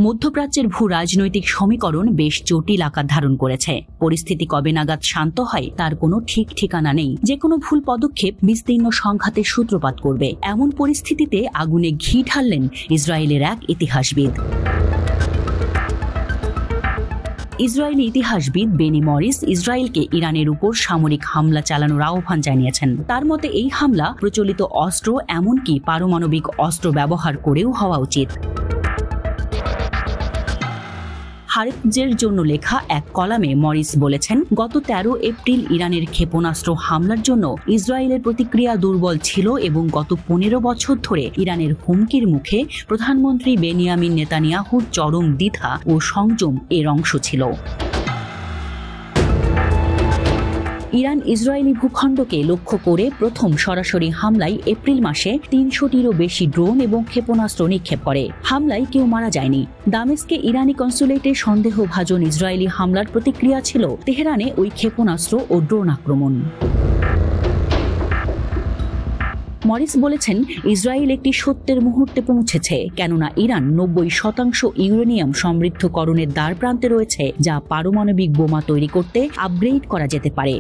মধ্যপ্রাচ্যের ভূ রাজনৈতিক সমীকরণ বেশ জটিল আকার ধারণ করেছে। পরিস্থিতি কবে নাগাদ শান্ত হয় তার কোনো ঠিক ঠিকানা নেই। যে কোনো ভুল পদক্ষেপ বিস্তীর্ণ সংঘাতের সূত্রপাত করবে। এমন পরিস্থিতিতে আগুনে ঘি ঢাললেন ইসরায়েলের এক ইতিহাসবিদ। ইসরায়েলি ইতিহাসবিদ বেনি মরিস ইসরায়েলকে ইরানের উপর সামরিক হামলা চালানোর আহ্বান জানিয়েছেন। তার মতে এই হামলা প্রচলিত অস্ত্র এমনকি পারমাণবিক অস্ত্র ব্যবহার করেও হওয়া উচিত। হারেতজের জন্য লেখা এক কলামে মরিস বলেছেন, গত 13 এপ্রিল ইরানের ক্ষেপণাস্ত্র হামলার জন্য ইসরায়েলের প্রতিক্রিয়া দুর্বল ছিল এবং গত 15 বছর ধরে ইরানের হুমকির মুখে প্রধানমন্ত্রী বেনিয়ামিন নেতানিয়াহুর চরম দ্বিধা ও সংযম এর অংশ ছিল। ইরান ইসরায়েলি ভূখণ্ডকে লক্ষ্য করে প্রথম সরাসরি হামলায় এপ্রিল মাসে 300টিরও বেশি ড্রোন এবং ক্ষেপণাস্ত্র নিক্ষেপ করে। হামলায় কেউ মারা যায়নি। দামেস্কে ইরানি কনসুলেটে সন্দেহভাজন ইসরায়েলি হামলার প্রতিক্রিয়া ছিল তেহরানে ওই ক্ষেপণাস্ত্র ও ড্রোন আক্রমণ। মরিস বলেছেন, ইসরায়েল একটি সত্যের মুহূর্তে পৌঁছেছে, কেননা ইরান 90% ইউরেনিয়াম সমৃদ্ধকরণের দ্বার প্রান্তে রয়েছে, যা পারমাণবিক বোমা তৈরি করতে আপগ্রেড করা যেতে পারে।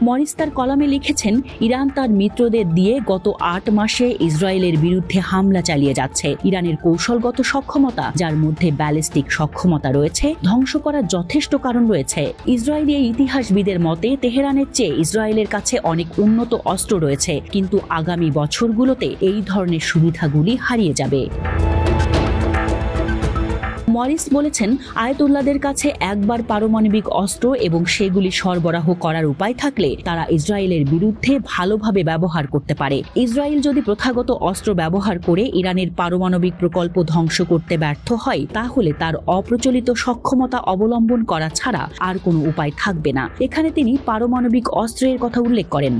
মরিস তার কলামে লিখেছেন, ইরান তার মিত্রদের দিয়ে গত 8 মাসে ইসরায়েলের বিরুদ্ধে হামলা চালিয়ে যাচ্ছে। ইরানের কৌশলগত সক্ষমতা, যার মধ্যে ব্যালিস্টিক সক্ষমতা রয়েছে, ধ্বংস করার যথেষ্ট কারণ রয়েছে। ইসরায়েলি এই ইতিহাসবিদের মতে তেহরানের চেয়ে ইসরায়েলের কাছে অনেক উন্নত অস্ত্র রয়েছে, কিন্তু আগামী বছরগুলোতে এই ধরনের সুবিধাগুলি হারিয়ে যাবে। মরিস বলেছেন, আয়াতুল্লাহদের কাছে একবার পারমাণবিক অস্ত্র এবং সেগুলি সরবরাহ করার উপায় থাকলে তারা ইসরায়েলের বিরুদ্ধে ভালোভাবে ব্যবহার করতে পারে। ইসরায়েল যদি প্রথাগত অস্ত্র ব্যবহার করে ইরানের পারমাণবিক প্রকল্প ধ্বংস করতে ব্যর্থ হয়, তাহলে তার অপ্রচলিত সক্ষমতা অবলম্বন করা ছাড়া আর কোনো উপায় থাকবে না। এখানে তিনি পারমাণবিক অস্ত্রের কথা উল্লেখ করেন।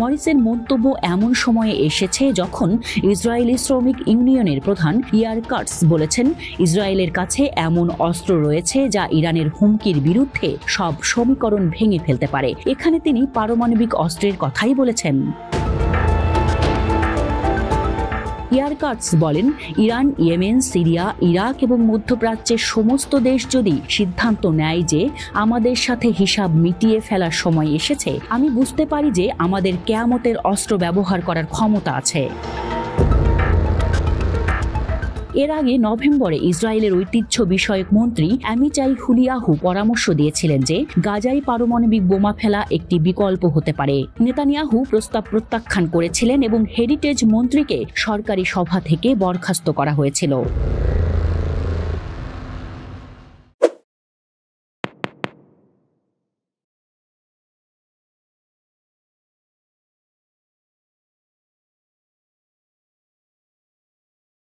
মরিসের মন্তব্য এমন সময়ে এসেছে যখন ইসরায়েলি শ্রমিক ইউনিয়নের প্রধান ইয়ার কাটস বলেছেন, ইসরায়েলের কাছে এমন অস্ত্র রয়েছে যা ইরানের হুমকির বিরুদ্ধে সব সমীকরণ ভেঙে ফেলতে পারে। এখানে তিনি পারমাণবিক অস্ত্রের কথাই বলেছেন। ইয়ার কাটস বলেন, ইরান, ইয়েমেন, সিরিয়া, ইরাক এবং মধ্যপ্রাচ্যের সমস্ত দেশ যদি সিদ্ধান্ত নেয় যে আমাদের সাথে হিসাব মিটিয়ে ফেলার সময় এসেছে, আমি বুঝতে পারি যে আমাদের কেয়ামতের অস্ত্র ব্যবহার করার ক্ষমতা আছে। এর আগে নভেম্বরে ইসরায়েলের ঐতিহ্য বিষয়ক মন্ত্রী আমিচাই হুলিয়াহু পরামর্শ দিয়েছিলেন যে গাজায় পারমাণবিক বোমা ফেলা একটি বিকল্প হতে পারে। নেতানিয়াহু প্রস্তাব প্রত্যাখ্যান করেছিলেন এবং হেরিটেজ মন্ত্রীকে সরকারি সভা থেকে বরখাস্ত করা হয়েছিল।